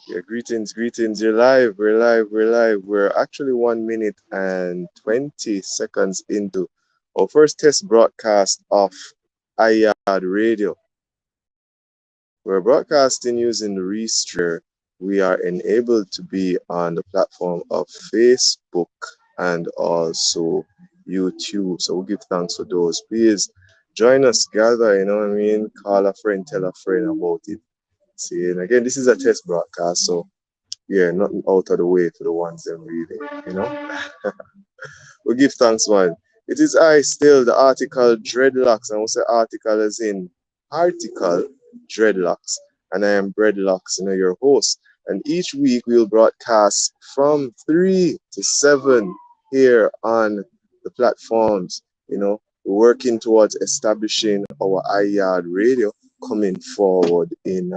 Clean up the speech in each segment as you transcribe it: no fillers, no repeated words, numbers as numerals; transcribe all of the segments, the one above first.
Yeah, greetings. You're live. We're live. We're actually 1 minute and 20 seconds into our first test broadcast of Yaad Radio. We're broadcasting using the Restream. We are enabled to be on the platform of Facebook and also YouTube. So we give thanks for those. Please join us, gather, you know what I mean? Call a friend, tell a friend about it. See, and again, this is a test broadcast, so yeah, nothing out of the way to the ones them really, you know. We give thanks, man. It is I still, the article Dreadlocks, and we say article as in article Dreadlocks, and I am Breadlocks, you know, your host. And each week we'll broadcast from 3 to 7 here on the platforms. You know, we're working towards establishing our Yaad radio coming forward in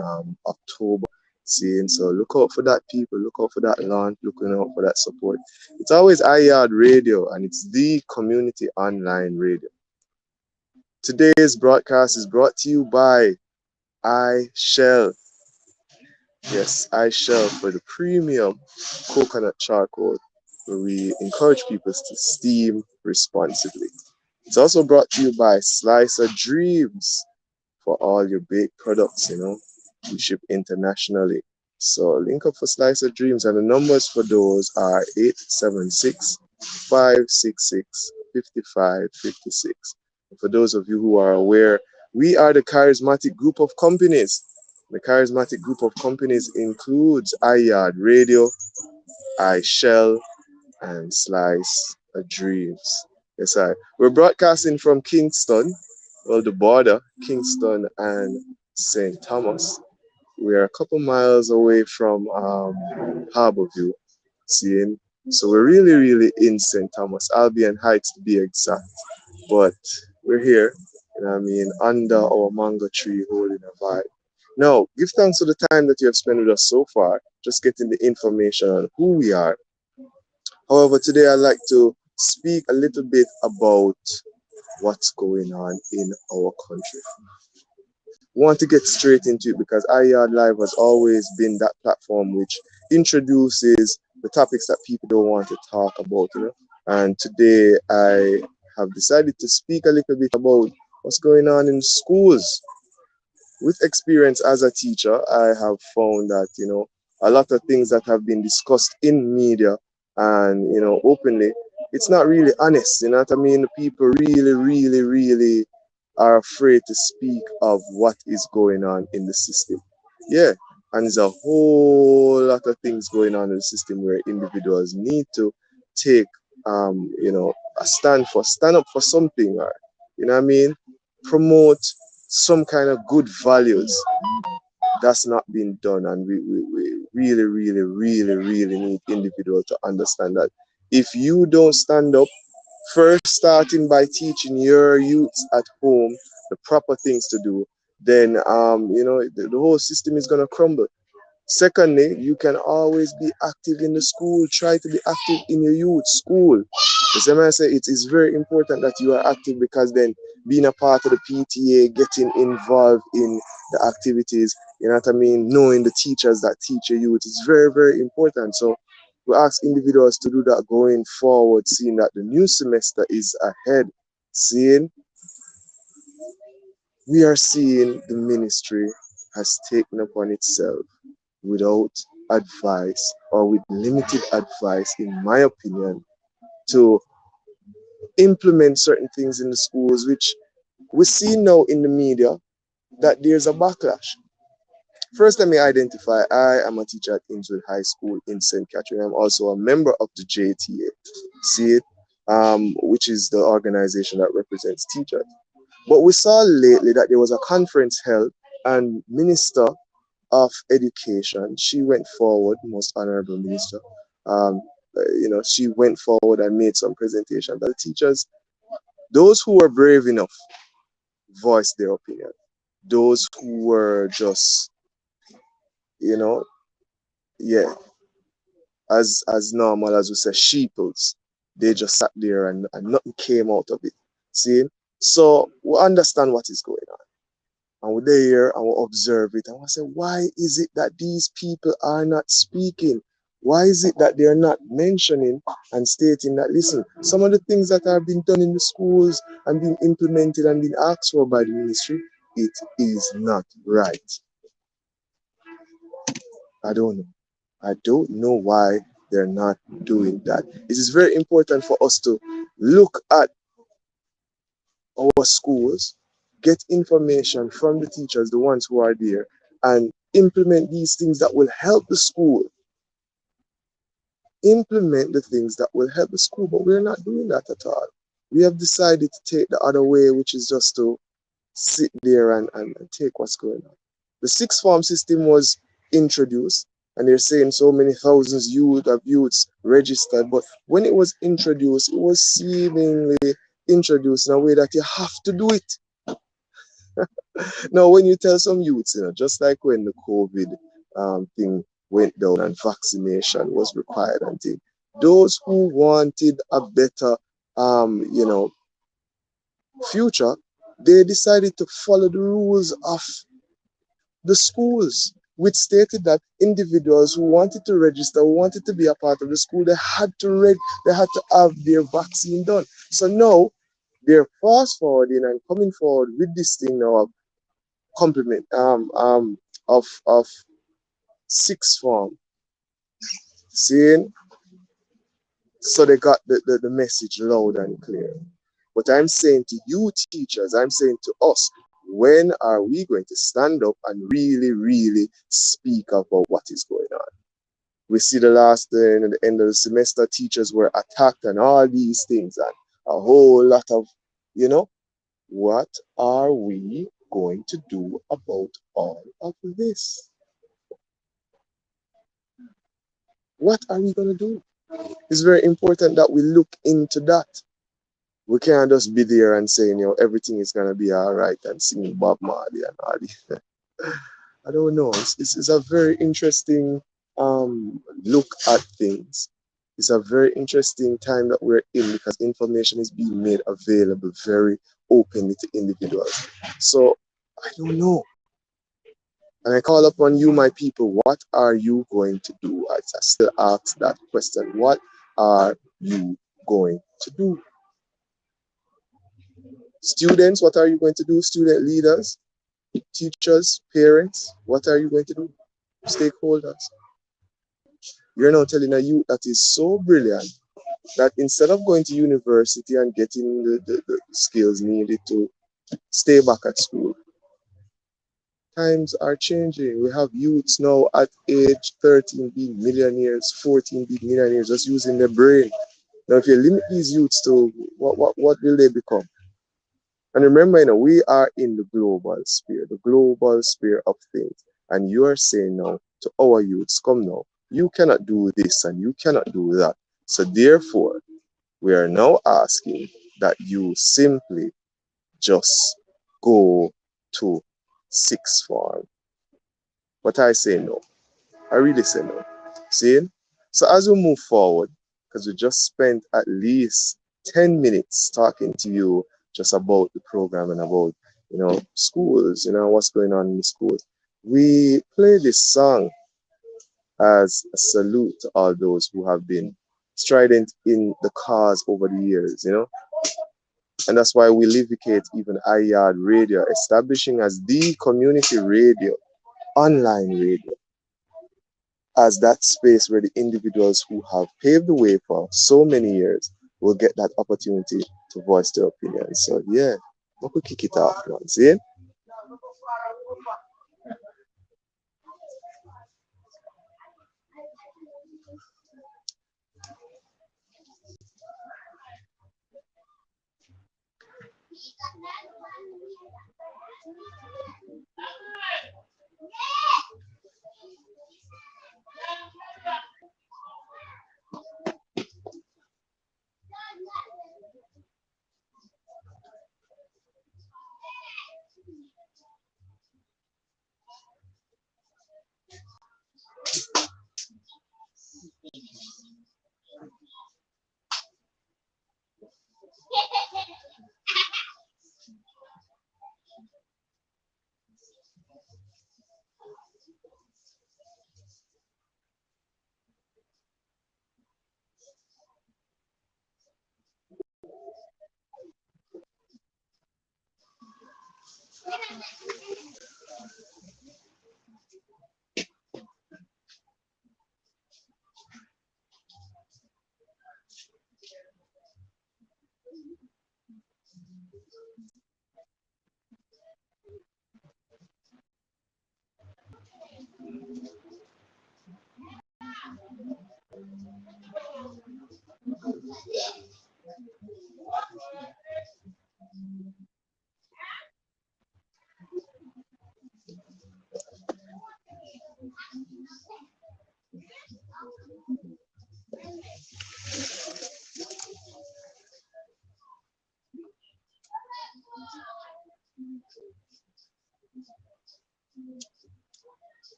October. Seeing, so look out for that, people. Look out for that launch. Looking out for that support. It's always Yaad Radio, and it's the community online radio. Today's broadcast is brought to you by iShell. Yes, iShell for the premium coconut charcoal, where we encourage people to steam responsibly. It's also brought to you by Slicer Dreams for all your baked products. You know, we ship internationally. So link up for Slicer Dreams, and the numbers for those are 876-566-5556. For those of you who are aware, we are the charismatic group of companies. The charismatic group of companies includes Yaad Radio, iShell, and Slice Dreams. Yes, we're broadcasting from Kingston, well, the border, Kingston and St. Thomas. We are a couple miles away from Harborview, seeing. So we're really in St. Thomas, Albion Heights to be exact. But we're here, you know what I mean, under our mango tree holding a vibe. Now, give thanks for the time that you have spent with us so far, just getting the information on who we are. However, today I'd like to speak a little bit about what's going on in our country. We want to get straight into it because Yaad Live has always been that platform which introduces the topics that people don't want to talk about, you know. And today I have decided to speak a little bit about what's going on in schools. With experience as a teacher, I have found that, you know, a lot of things that have been discussed in media and, you know, openly, it's not really honest, you know what I mean? People really are afraid to speak of what is going on in the system. Yeah, and there's a whole lot of things going on in the system where individuals need to take, you know, stand up for something, or, you know what I mean? Promote some kind of good values. That's not being done, and we really need individuals to understand that if you don't stand up, first starting by teaching your youths at home the proper things to do, then you know, the whole system is gonna crumble. Secondly, you can always be active in the school. Try to be active in your youth school. As I say, it is very important that you are active, because then being a part of the PTA, getting involved in the activities, you know what I mean, knowing the teachers that teach your youth is very important. So we ask individuals to do that going forward, seeing that the new semester is ahead. We are seeing the ministry has taken upon itself, without advice or with limited advice, in my opinion, to implement certain things in the schools, which we see now in the media that there's a backlash. First, let me identify, I am a teacher at Innswood High School in St. Catherine. I'm also a member of the JTA. See it? which is the organization that represents teachers. But we saw lately that there was a conference held, and Minister of Education, she went forward, most honorable minister, she went forward and made some presentation that the teachers, those who were brave enough, voiced their opinion. Those who were just, you know, yeah, as normal as we say, sheeples, they just sat there and nothing came out of it. See? So we understand what is going on. And we're there and we observe it. And we say, why is it that these people are not speaking? Why is it that they're not mentioning and stating that, listen, some of the things that are being done in the schools and being implemented and being asked for by the ministry, it is not right. I don't know. I don't know why they're not doing that. It is very important for us to look at our schools, get information from the teachers, the ones who are there, and implement these things that will help the school. Implement the things that will help the school, but we're not doing that at all. We have decided to take the other way, which is just to sit there and take what's going on. The sixth form system was introduced, and they're saying so many thousands of youths registered, but when it was introduced, it was seemingly introduced in a way that you have to do it. Now, when you tell some youths, just like when the COVID thing went down and vaccination was required and thing, those who wanted a better, future, they decided to follow the rules of the schools, which stated that individuals who wanted to register, who wanted to be a part of the school, they had to have their vaccine done. So now they're fast forwarding and coming forward with this thing now of complement of sixth form, saying, so they got the message loud and clear. But I'm saying to you teachers, I'm saying to us, when are we going to stand up and really, really speak about what is going on? We see the the end of the semester, teachers were attacked and all these things and a whole lot of, what are we going to do about all of this? What are we going to do? It's very important that we look into that. We can't just be there and saying, everything is going to be all right and singing Bob Marley and all this. I don't know. It's a very interesting look at things. It's a very interesting time that we're in because information is being made available very openly to individuals. So I don't know. And I call upon you, my people, what are you going to do? I still ask that question. What are you going to do? Students, what are you going to do? Student leaders, teachers, parents, what are you going to do? Stakeholders. You're now telling a youth that is so brilliant that instead of going to university and getting the skills needed to stay back at school, times are changing. We have youths now at age 13 being millionaires, 14 being millionaires, just using their brain. Now, if you limit these youths to what will they become? And remember, we are in the global sphere of things. And you are saying now to our youths, come now, you cannot do this and you cannot do that. So therefore, we are now asking that you simply just go to sixth form. But I say no. I really say no. See? So as we move forward, because we just spent at least 10 minutes talking to you just about the program and about, schools, what's going on in the schools. We play this song as a salute to all those who have been strident in the cause over the years, And that's why we livicate even Yaad radio, establishing as the community radio, online radio, as that space where the individuals who have paved the way for so many years will get that opportunity to voice their opinions. So yeah, we could kick it off, man. See?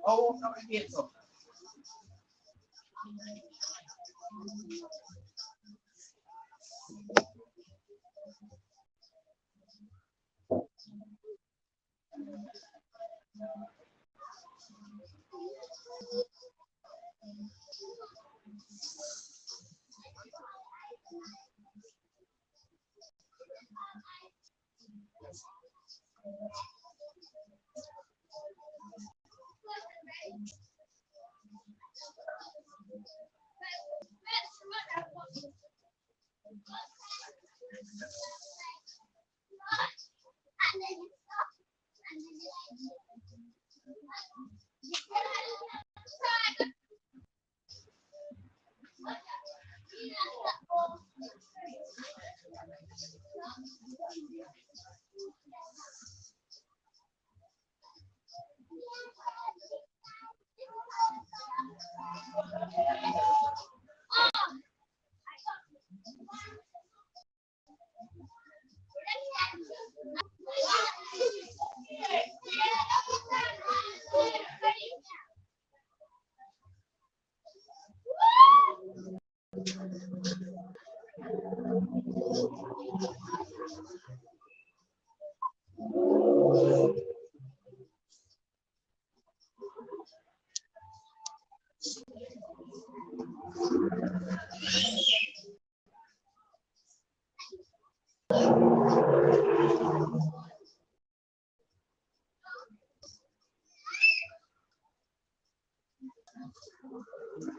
Oh, no, I get some.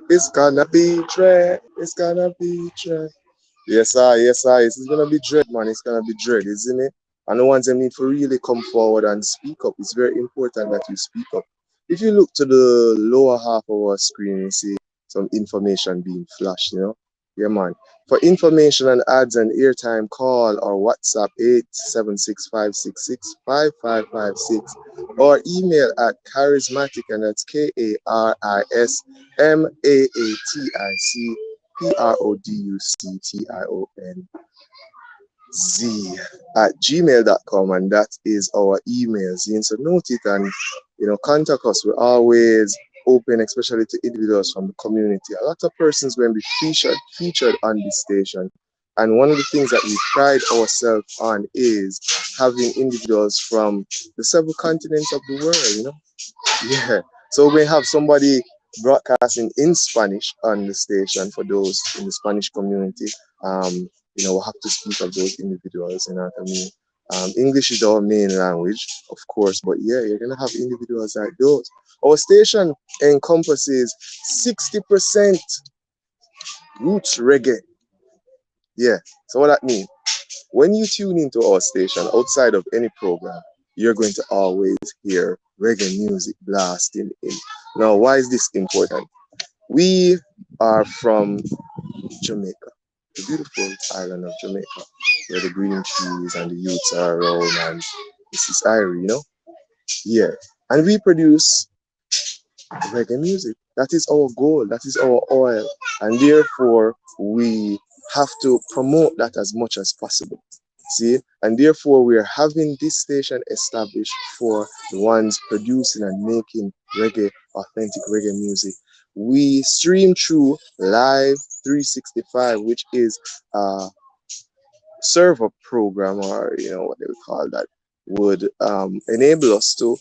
It's gonna be dread. It's gonna be dread. Yes, sir. Yes, sir. It's gonna be dread, man. It's gonna be dread, isn't it? And the ones that need to really come forward and speak up. It's very important that you speak up. If you look to the lower half of our screen, you see some information being flashed, you know? Yeah, man. For information and ads and airtime, call or WhatsApp 876-566-5556 or email at KarisMa'atic, and that's KarisMa'atic ProductionZ@gmail.com, and that is our emails. You need to note it and contact us. We're always open, especially to individuals from the community. A lot of persons will be featured on this station. And one of the things that we pride ourselves on is having individuals from the several continents of the world. Yeah. So we have somebody broadcasting in Spanish on the station for those in the Spanish community. We'll have to speak of those individuals, you know what I mean? English is our main language, of course, but yeah, you're gonna have individuals like those. Our station encompasses 60% roots reggae. Yeah. So what that means? When you tune into our station outside of any program, you're going to always hear reggae music blasting in. Now, why is this important? We are from Jamaica, the beautiful island of Jamaica, where the green trees and the youths are around, and this is Irie, Yeah. And we produce reggae music. That is our goal, that is our oil. And therefore, we have to promote that as much as possible. See? And therefore, we're having this station established for the ones producing and making reggae, authentic reggae music. We stream through Live 365, which is a server program, or what they would call that, would enable us to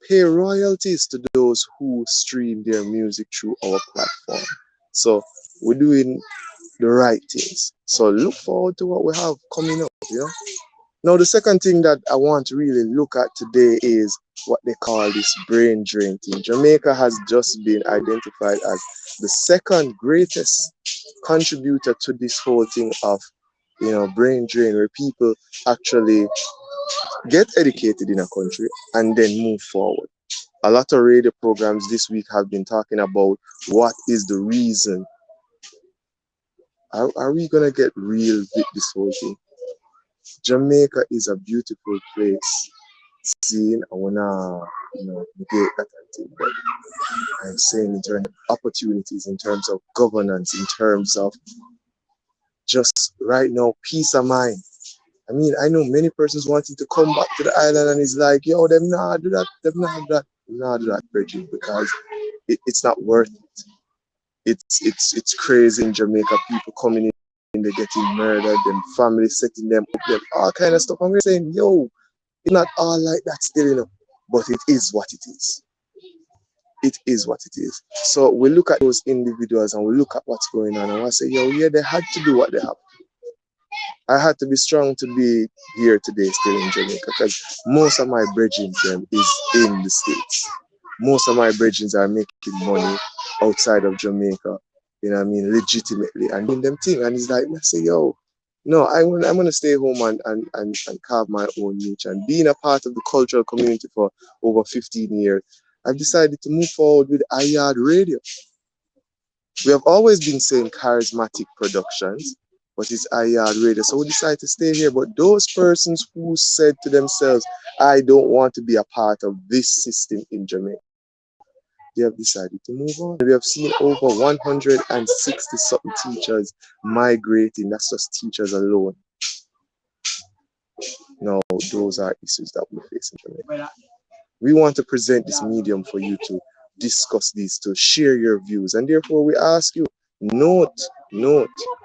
pay royalties to those who stream their music through our platform. So we're doing the right things. So look forward to what we have coming up. Now, the second thing that I want to really look at today is what they call this brain drain thing. Jamaica has just been identified as the second greatest contributor to this whole thing of, brain drain, where people actually get educated in a country and then move forward. A lot of radio programs this week have been talking about what is the reason. Are we gonna get real with this whole thing? Jamaica is a beautiful place. Seeing, I wanna negate that thing, but I'm saying in terms of opportunities, in terms of governance, in terms of just right now peace of mind. I mean, I know many persons wanting to come back to the island, and it's like, yo, them not do that, them not do that, not do that, Bridget, because it's not worth it. It's crazy in Jamaica. People coming in, they're getting murdered, them families setting them up, them all kind of stuff. And we're saying, yo, it's not all like that still, but it is what it is. It is what it is. So we look at those individuals and we look at what's going on, and I say, yo, yeah, they had to do what they have. I had to be strong to be here today, still in Jamaica, because most of my brethren them is in the States. Most of my brethren are making money outside of Jamaica, legitimately, and doing them thing. And it's like, I say, yo, no, I'm gonna stay home and carve my own niche. And being a part of the cultural community for over 15 years, I've decided to move forward with Yaad Radio. We have always been saying KarisMa'atic Productions, but it's Yaad Radio. So we decided to stay here. But those persons who said to themselves, I don't want to be a part of this system in Jamaica, they have decided to move on. We have seen over 160 something teachers migrating. That's just teachers alone. Now, those are issues that we face in Jamaica. We want to present this medium for you to discuss these, to share your views, and therefore we ask you, note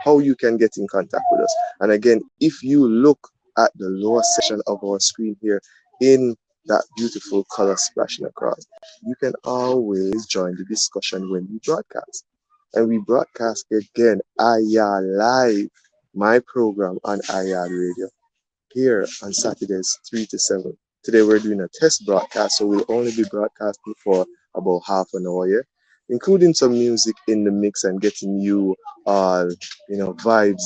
how you can get in contact with us. And again, if you look at the lower section of our screen here, in that beautiful color splashing across, you can always join the discussion when we broadcast. And we broadcast again Yaad Live, my program on Yaad Radio, here on Saturdays 3 to 7. Today we're doing a test broadcast, so we'll only be broadcasting for about half an hour, yeah? Including some music in the mix and getting you all, vibes.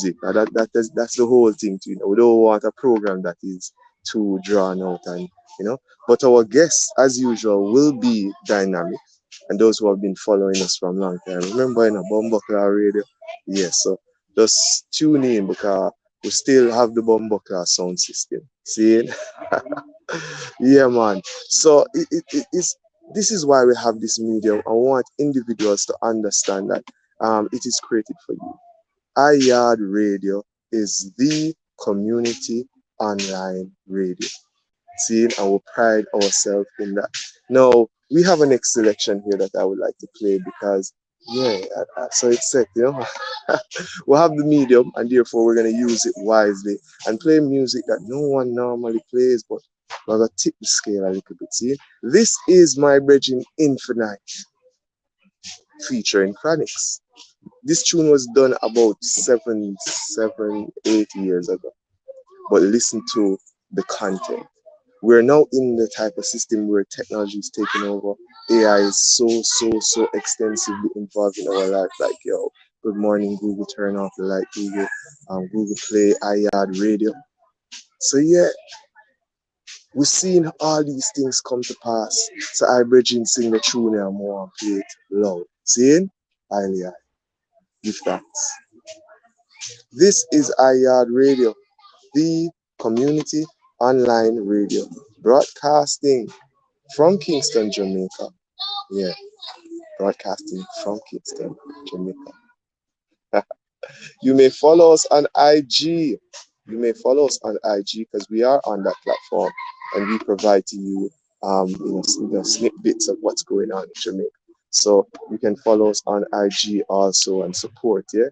That's the whole thing too. We don't want a program that is too drawn out, and but our guests, as usual, will be dynamic. And those who have been following us from long time, remember in a Bumbuckler Radio, yes. So just tune in, because we still have the Bumbuckler sound system. See it? Yeah, man. So it's this is why we have this medium. I want individuals to understand that it is created for you. Yaad Radio is the community online radio. Seeing, and we pride ourselves in that. Now, we have a next selection here that I would like to play, because, yeah, so it's set, we'll have the medium, and therefore we're going to use it wisely and play music that no one normally plays, but we're going to tip the scale a little bit. See, this is my brethren Infinite featuring Chronix. This tune was done about 8 years ago, but listen to the content. We're now in the type of system where technology is taking over. AI is so extensively involved in our life. Like, yo, good morning, Google, turn off the light, Google, Google Play, Yaad Radio. So yeah, We're seeing all these things come to pass. So I bridging sing the tune and more and play it loud. Seeing? Highly high. Give thanks. This is Yaad Radio, the community online radio, broadcasting from Kingston, Jamaica. Yeah, broadcasting from Kingston, Jamaica. You may follow us on IG. You may follow us on IG because we are on that platform and we provide to you, snippets of what's going on in Jamaica. So you can follow us on IG also and support. Yeah,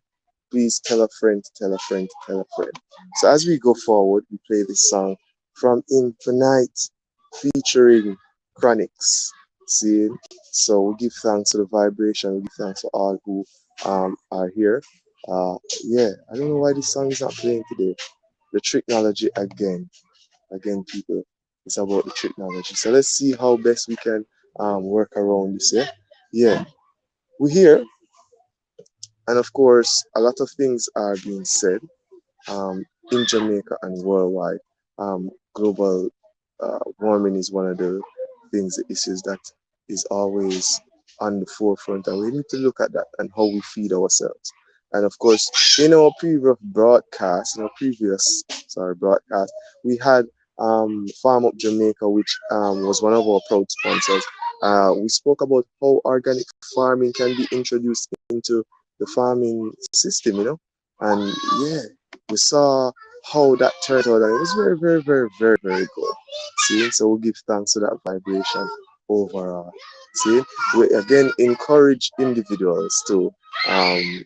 please tell a friend, tell a friend, tell a friend. So as we go forward, we play this song from Infinite featuring Chronics. See, so we give thanks to the vibration. We give thanks to all who are here. Yeah, I don't know why this song is not playing today. The technology again, people. It's about the technology. So let's see how best we can work around this. Yeah. We're here, and of course, a lot of things are being said in Jamaica and worldwide. Global warming is one of the things, the issues that is always on the forefront, and we need to look at that and how we feed ourselves. And of course, in our previous broadcast, we had Farm Up Jamaica, which was one of our proud sponsors. We spoke about how organic farming can be introduced into the farming system, and yeah, we saw how that turned out, and it was very, very, very, very, very good. See, so we give thanks to that vibration overall. See, we again encourage individuals to um,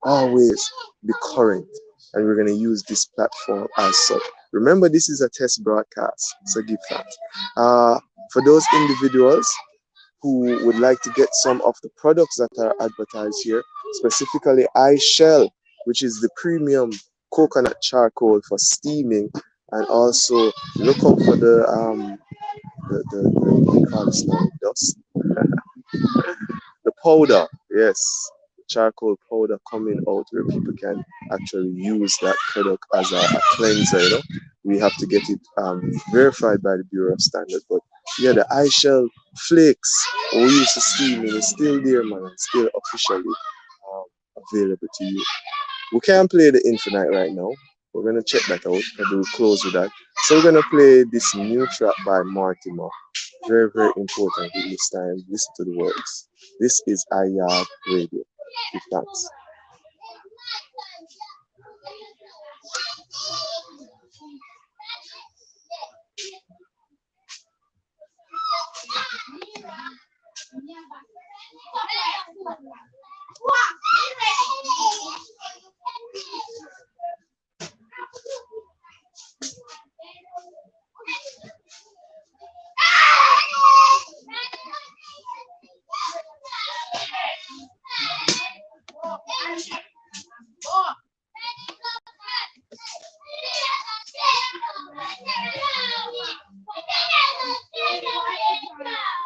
always be current, and we're going to use this platform as such. Remember, this is a test broadcast, so give thanks. For those individuals who would like to get some of the products that are advertised here, specifically iShell, which is the premium coconut charcoal for steaming, and also look out for what we call this now, dust, the powder, yes, charcoal powder coming out where people can actually use that product as a cleanser. We have to get it verified by the Bureau of Standards, but yeah, the iShell flakes we used to steam is still there, man, and still officially available to you. We can't play the Infinite right now. We're gonna check that out and we'll close with that. So we're gonna play this new track by Mortimer. Very, very important this time. Listen to the words. This is Yaad Radio. Give thanks.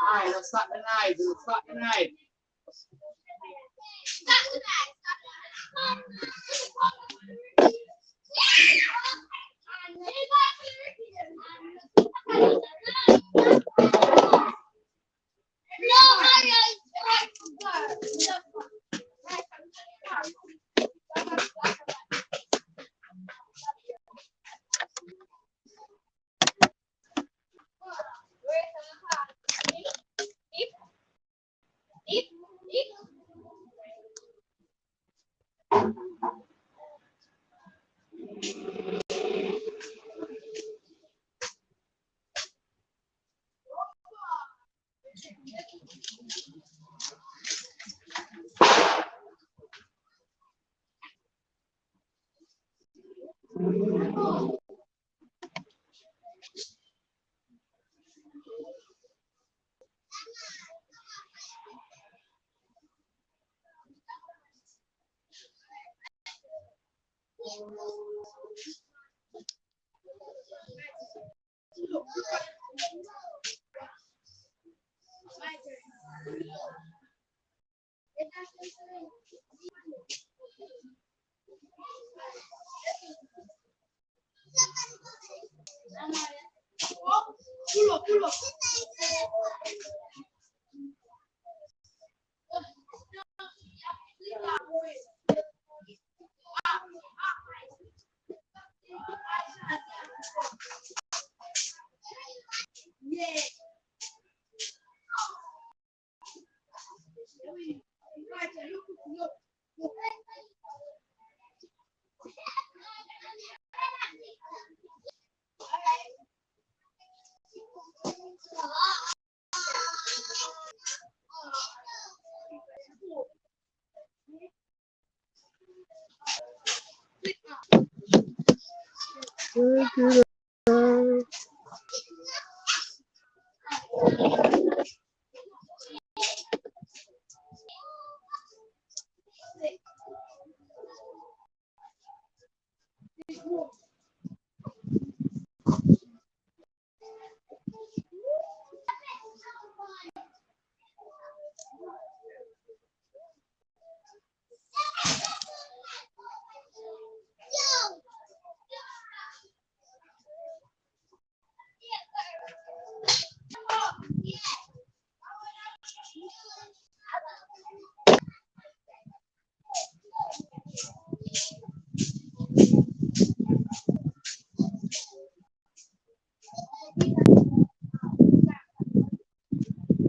Alright, let's start the night. Let's start the night.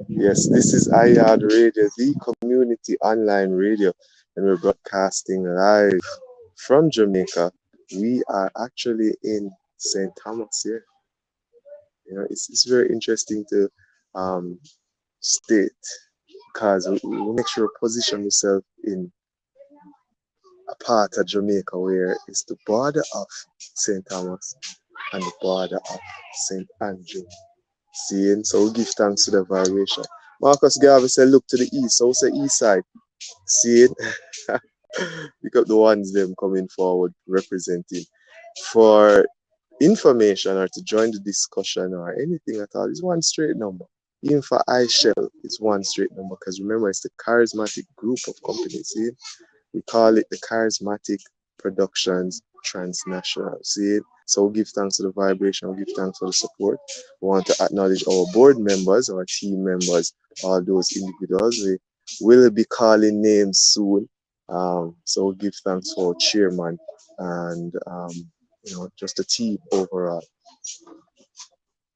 Yes, this is Yaad Radio, the community online radio, and we're broadcasting live from Jamaica. We are actually in St. Thomas here. You know, it's very interesting to um, state because we make sure we position yourself in a part of Jamaica where it's the border of St. Thomas and the border of St. Andrew. Seeing, so we give thanks to the vibration. Marcus Garvey said, look to the east. So we say east side. Seeing, pick up the ones them coming forward representing. For information or to join the discussion or anything at all, it's one straight number. Even for iShell, it's one straight number because remember, it's the charismatic group of companies. See? We call it the KarisMa'atic ProductionZ Transnational. See it? So we give thanks to the vibration, we give thanks for the support. We want to acknowledge our board members, our team members, all those individuals. We will be calling names soon. So we give thanks for our chairman and just the team overall.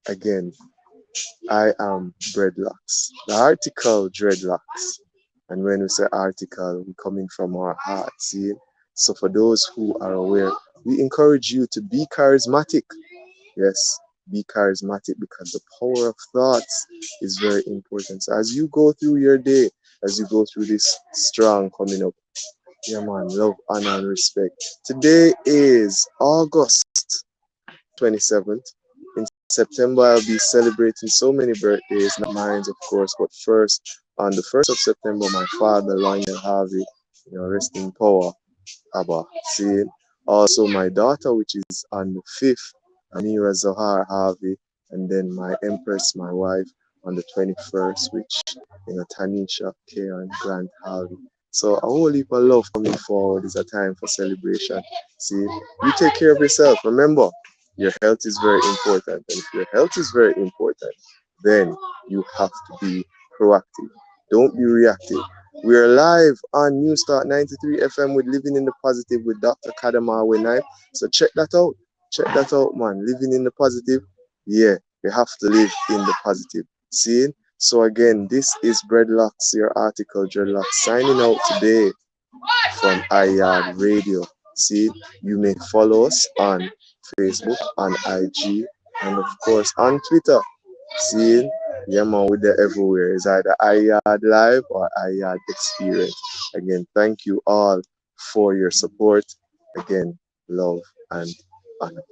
Again, I am Dreadlocks. The article Dreadlocks. And when we say article, we're coming from our heart, see? So for those who are aware, we encourage you to be charismatic. Yes, be charismatic because the power of thoughts is very important. So as you go through your day, as you go through this strong coming up, yeah man, love, honor, and respect. Today is August 27th. In September, I'll be celebrating so many birthdays, not mine, of course, but first, on the 1st of September, my father, Lionel Harvey, rest in power, Abba, see. Also, my daughter, which is on the 5th, Amira Zohar Harvey, and then my empress, my wife, on the 21st, which, Tanisha K and Grant Harvey. So a whole heap of love coming forward is a time for celebration. See, you take care of yourself. Remember, your health is very important. And if your health is very important, then you have to be proactive. Don't be reactive. We are live on New Start 93 FM with Living in the Positive with Dr. Kadama Wenai. So check that out. Check that out, man. Living in the positive. Yeah, you have to live in the positive. See? So again, this is Dreadlocks, your article, Dreadlocks, signing out today from Yaad Radio. See, you may follow us on Facebook, on IG, and of course on Twitter. See, yeah man, we're there everywhere. It's either Yaad Live or Yaad Experience. Again, thank you all for your support. Again, love and honor.